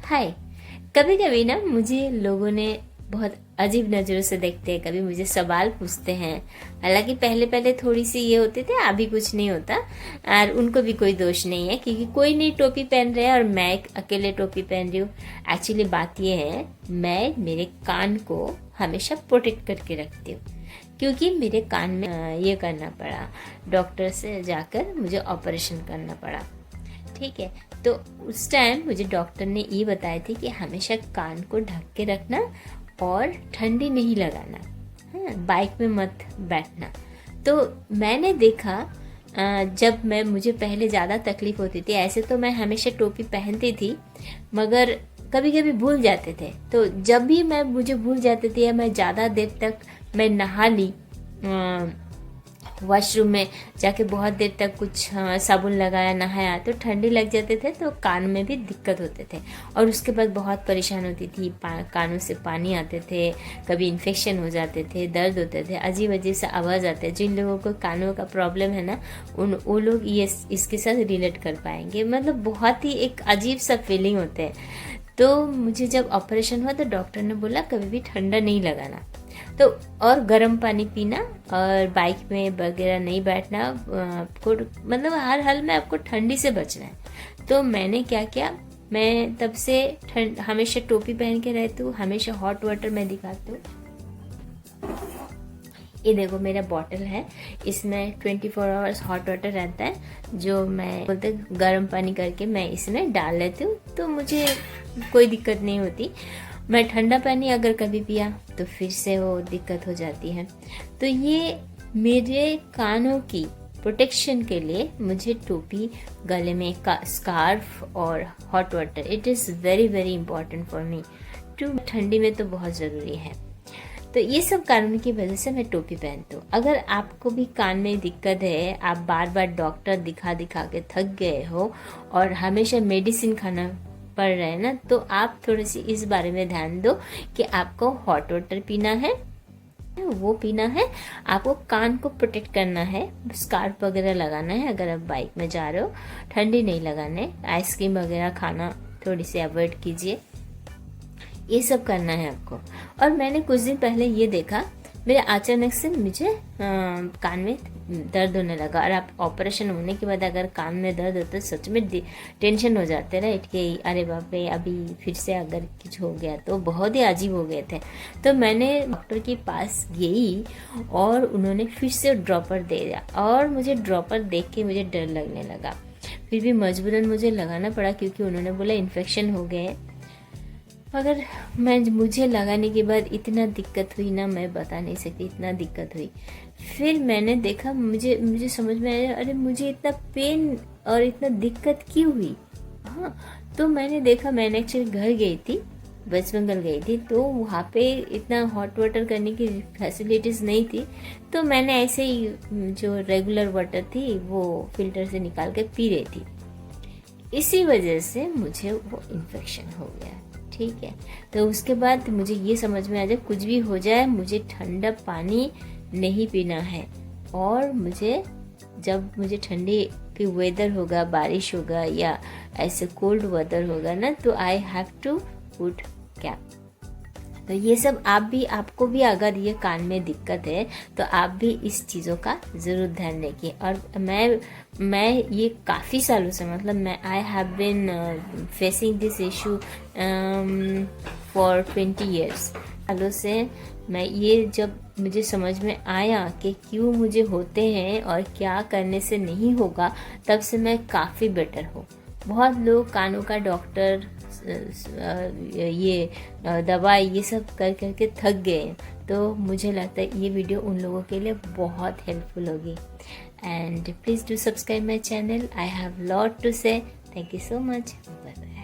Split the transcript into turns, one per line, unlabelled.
हाय। कभी कभी ना मुझे लोगों ने बहुत अजीब नज़रों से देखते हैं, कभी मुझे सवाल पूछते हैं। हालांकि पहले पहले थोड़ी सी ये होते थे, अभी कुछ नहीं होता। और उनको भी कोई दोष नहीं है क्योंकि कोई नहीं टोपी पहन रहा है और मैं अकेले टोपी पहन रही हूँ। एक्चुअली बात ये है, मैं मेरे कान को हमेशा प्रोटेक्ट करके रखती हूँ क्योंकि मेरे कान में ये करना पड़ा, डॉक्टर से जाकर मुझे ऑपरेशन करना पड़ा। ठीक है, तो उस टाइम मुझे डॉक्टर ने ये बताया थी कि हमेशा कान को ढक के रखना और ठंडी नहीं लगाना, हाँ, बाइक में मत बैठना। तो मैंने देखा जब मुझे पहले ज़्यादा तकलीफ होती थी, ऐसे तो मैं हमेशा टोपी पहनती थी मगर कभी कभी भूल जाते थे। तो जब भी मुझे भूल जाती थी या मैं ज़्यादा देर तक मैं नहा ली वॉशरूम में जाके बहुत देर तक कुछ साबुन लगाया, नहाया, तो ठंडी लग जाते थे, तो कान में भी दिक्कत होते थे और उसके बाद बहुत परेशान होती थी। कानों से पानी आते थे, कभी इन्फेक्शन हो जाते थे, दर्द होते थे, अजीब अजीब सा आवाज़ आते। जिन लोगों को कानों का प्रॉब्लम है ना, वो लोग ये इसके साथ रिलेट कर पाएंगे। मतलब बहुत ही एक अजीब सा फीलिंग होते हैं। तो मुझे जब ऑपरेशन हुआ तो डॉक्टर ने बोला कभी भी ठंडा नहीं लगाना, तो और गर्म पानी पीना और बाइक में वगैरह नहीं बैठना, आपको मतलब हर हाल में आपको ठंडी से बचना है। तो मैंने क्या किया, मैं तब से हमेशा टोपी पहन के रहती हूँ, हमेशा हॉट वाटर मैं दिखाती हूँ। ये देखो मेरा बॉटल है, इसमें 24 आवर्स हॉट वाटर रहता है जो मैं बोलते गर्म पानी करके मैं इसमें डाल लेती हूँ, तो मुझे कोई दिक्कत नहीं होती। मैं ठंडा पानी अगर कभी पिया तो फिर से वो दिक्कत हो जाती है। तो ये मेरे कानों की प्रोटेक्शन के लिए मुझे टोपी, गले में स्कार्फ और hot water, it is very very important for me too. ठंडी में तो बहुत ज़रूरी है। तो ये सब कारणों की वजह से मैं टोपी पहनती हूँ। अगर आपको भी कान में दिक्कत है, आप बार बार डॉक्टर दिखा दिखा के थक गए हो और हमेशा मेडिसिन खाना पड़ रहा है ना, तो आप थोड़ी सी इस बारे में ध्यान दो कि आपको हॉट वाटर पीना है, वो पीना है, आपको कान को प्रोटेक्ट करना है, स्कार्फ वगैरह लगाना है अगर आप बाइक में जा रहे हो, ठंडी नहीं लगाने, आइसक्रीम वगैरह खाना थोड़ी सी अवॉइड कीजिए, ये सब करना है आपको। और मैंने कुछ दिन पहले ये देखा, मेरे अचानक से मुझे कान में दर्द होने लगा। और आप ऑपरेशन होने के बाद अगर कान में दर्द होता है सच में टेंशन हो जाते राइट कि अरे बाप रे अभी फिर से अगर कुछ हो गया, तो बहुत ही अजीब हो गए थे। तो मैंने डॉक्टर के पास गई और उन्होंने फिर से ड्रॉपर दे दिया और मुझे ड्रॉपर देख के मुझे डर लगने लगा। फिर भी मजबूरन मुझे लगाना पड़ा क्योंकि उन्होंने बोला इन्फेक्शन हो गए। मगर मुझे लगाने के बाद इतना दिक्कत हुई ना, मैं बता नहीं सकती, इतना दिक्कत हुई। फिर मैंने देखा, मुझे समझ में आया अरे मुझे इतना पेन और इतना दिक्कत क्यों हुई। हाँ, तो मैंने देखा, मैंने एक्चुअली घर गई थी, वेस्ट बंगाल गई थी, तो वहाँ पे इतना हॉट वाटर करने की फैसिलिटीज़ नहीं थी। तो मैंने ऐसे ही जो रेगुलर वाटर थी वो फिल्टर से निकाल के पी रही थी, इसी वजह से मुझे वो इन्फेक्शन हो गया। ठीक है, तो उसके बाद मुझे ये समझ में आ जाए कुछ भी हो जाए मुझे ठंडा पानी नहीं पीना है। और जब मुझे ठंडी की वेदर होगा, बारिश होगा या ऐसे कोल्ड वेदर होगा ना, तो I have to put cap. तो ये सब आपको भी अगर ये कान में दिक्कत है तो आप भी इस चीज़ों का ज़रूर ध्यान रखिए। और मैं ये काफ़ी सालों से, मतलब I have been facing this issue for 20 years। सालों से जब मुझे समझ में आया कि क्यों मुझे होते हैं और क्या करने से नहीं होगा, तब से मैं काफ़ी बेटर हूँ। बहुत लोग कानों का डॉक्टर, ये दवाई, ये सब कर करके थक गए। तो मुझे लगता है ये वीडियो उन लोगों के लिए बहुत हेल्पफुल होगी। And please do subscribe my channel, I have lot to say. Thank you so much, bye bye.